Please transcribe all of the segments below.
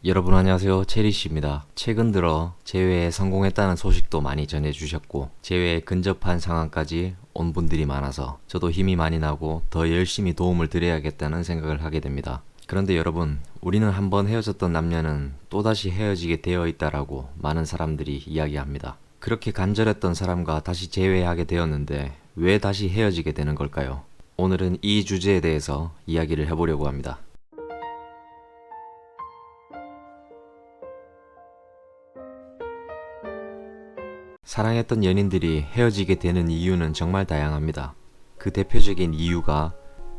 여러분 안녕하세요, 체리씨입니다. 최근 들어 재회에 성공했다는 소식도 많이 전해주셨고 재회에 근접한 상황까지 온 분들이 많아서 저도 힘이 많이 나고 더 열심히 도움을 드려야겠다는 생각을 하게 됩니다. 그런데 여러분, 우리는 한번 헤어졌던 남녀는 또다시 헤어지게 되어 있다라고 많은 사람들이 이야기합니다. 그렇게 간절했던 사람과 다시 재회하게 되었는데 왜 다시 헤어지게 되는 걸까요? 오늘은 이 주제에 대해서 이야기를 해보려고 합니다. 사랑했던 연인들이 헤어지게 되는 이유는 정말 다양합니다. 그 대표적인 이유가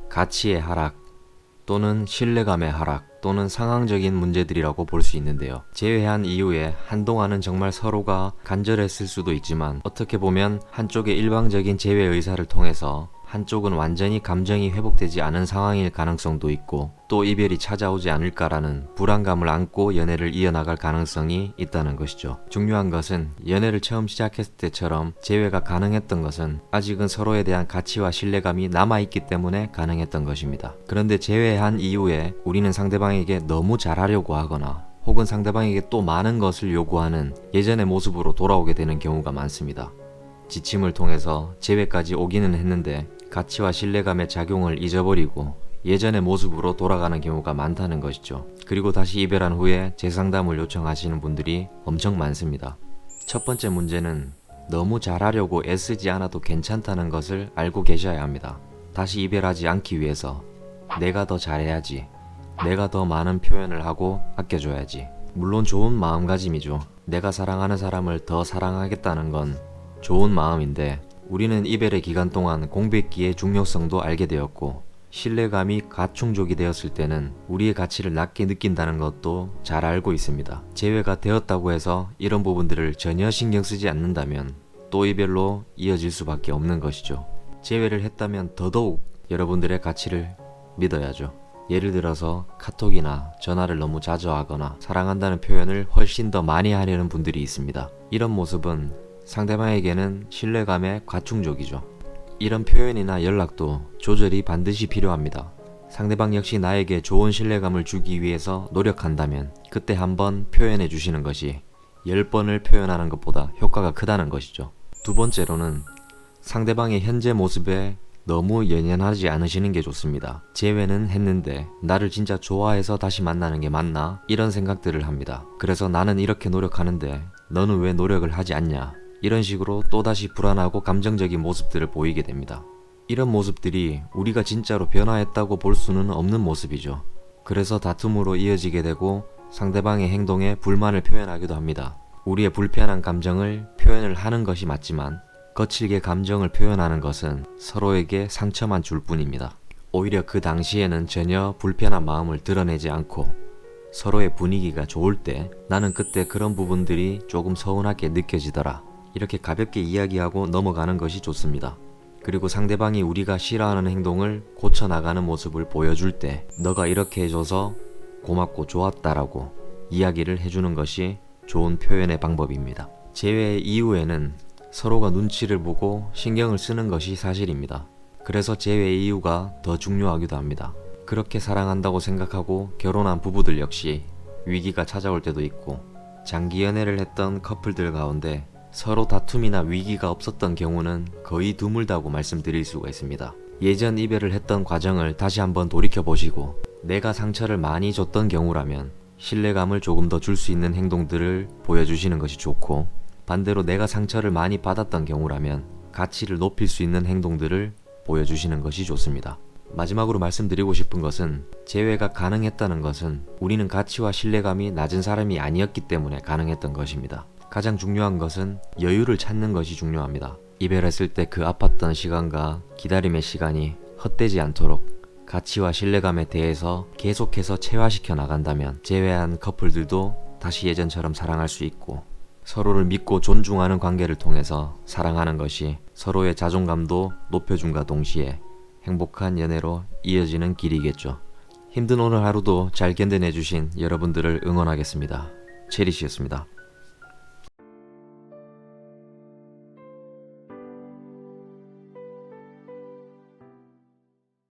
가치의 하락, 또는 신뢰감의 하락, 또는 상황적인 문제들이라고 볼 수 있는데요. 재회한 이후에 한동안은 정말 서로가 간절했을 수도 있지만 어떻게 보면 한쪽의 일방적인 재회 의사를 통해서 한쪽은 완전히 감정이 회복되지 않은 상황일 가능성도 있고 또 이별이 찾아오지 않을까라는 불안감을 안고 연애를 이어나갈 가능성이 있다는 것이죠. 중요한 것은 연애를 처음 시작했을 때처럼 재회가 가능했던 것은 아직은 서로에 대한 가치와 신뢰감이 남아있기 때문에 가능했던 것입니다. 그런데 재회한 이후에 우리는 상대방에게 너무 잘하려고 하거나 혹은 상대방에게 또 많은 것을 요구하는 예전의 모습으로 돌아오게 되는 경우가 많습니다. 지침을 통해서 재회까지 오기는 했는데 가치와 신뢰감의 작용을 잊어버리고 예전의 모습으로 돌아가는 경우가 많다는 것이죠. 그리고 다시 이별한 후에 재상담을 요청하시는 분들이 엄청 많습니다. 첫 번째 문제는 너무 잘하려고 애쓰지 않아도 괜찮다는 것을 알고 계셔야 합니다. 다시 이별하지 않기 위해서 내가 더 잘해야지, 내가 더 많은 표현을 하고 아껴줘야지. 물론 좋은 마음가짐이죠. 내가 사랑하는 사람을 더 사랑하겠다는 건 좋은 마음인데 우리는 이별의 기간 동안 공백기의 중요성도 알게 되었고 신뢰감이 가충족이 되었을 때는 우리의 가치를 낮게 느낀다는 것도 잘 알고 있습니다. 재회가 되었다고 해서 이런 부분들을 전혀 신경 쓰지 않는다면 또 이별로 이어질 수밖에 없는 것이죠. 재회를 했다면 더더욱 여러분들의 가치를 믿어야죠. 예를 들어서 카톡이나 전화를 너무 자주 하거나 사랑한다는 표현을 훨씬 더 많이 하려는 분들이 있습니다. 이런 모습은 상대방에게는 신뢰감의 과충족이죠. 이런 표현이나 연락도 조절이 반드시 필요합니다. 상대방 역시 나에게 좋은 신뢰감을 주기 위해서 노력한다면 그때 한번 표현해 주시는 것이 10번을 표현하는 것보다 효과가 크다는 것이죠. 두 번째로는 상대방의 현재 모습에 너무 연연하지 않으시는 게 좋습니다. 재회는 했는데 나를 진짜 좋아해서 다시 만나는 게 맞나? 이런 생각들을 합니다. 그래서 나는 이렇게 노력하는데 너는 왜 노력을 하지 않냐? 이런 식으로 또다시 불안하고 감정적인 모습들을 보이게 됩니다. 이런 모습들이 우리가 진짜로 변화했다고 볼 수는 없는 모습이죠. 그래서 다툼으로 이어지게 되고 상대방의 행동에 불만을 표현하기도 합니다. 우리의 불편한 감정을 표현을 하는 것이 맞지만 거칠게 감정을 표현하는 것은 서로에게 상처만 줄 뿐입니다. 오히려 그 당시에는 전혀 불편한 마음을 드러내지 않고 서로의 분위기가 좋을 때 나는 그때 그런 부분들이 조금 서운하게 느껴지더라, 이렇게 가볍게 이야기하고 넘어가는 것이 좋습니다. 그리고 상대방이 우리가 싫어하는 행동을 고쳐나가는 모습을 보여줄 때 너가 이렇게 해줘서 고맙고 좋았다라고 이야기를 해주는 것이 좋은 표현의 방법입니다. 재회 이후에는 서로가 눈치를 보고 신경을 쓰는 것이 사실입니다. 그래서 재회 이유가 더 중요하기도 합니다. 그렇게 사랑한다고 생각하고 결혼한 부부들 역시 위기가 찾아올 때도 있고 장기 연애를 했던 커플들 가운데 서로 다툼이나 위기가 없었던 경우는 거의 드물다고 말씀드릴 수가 있습니다. 예전 이별을 했던 과정을 다시 한번 돌이켜보시고 내가 상처를 많이 줬던 경우라면 신뢰감을 조금 더 줄 수 있는 행동들을 보여주시는 것이 좋고 반대로 내가 상처를 많이 받았던 경우라면 가치를 높일 수 있는 행동들을 보여주시는 것이 좋습니다. 마지막으로 말씀드리고 싶은 것은 재회가 가능했다는 것은 우리는 가치와 신뢰감이 낮은 사람이 아니었기 때문에 가능했던 것입니다. 가장 중요한 것은 여유를 찾는 것이 중요합니다. 이별했을 때 그 아팠던 시간과 기다림의 시간이 헛되지 않도록 가치와 신뢰감에 대해서 계속해서 체화시켜 나간다면 재회한 커플들도 다시 예전처럼 사랑할 수 있고 서로를 믿고 존중하는 관계를 통해서 사랑하는 것이 서로의 자존감도 높여준과 동시에 행복한 연애로 이어지는 길이겠죠. 힘든 오늘 하루도 잘 견뎌내주신 여러분들을 응원하겠습니다. 체리씨였습니다.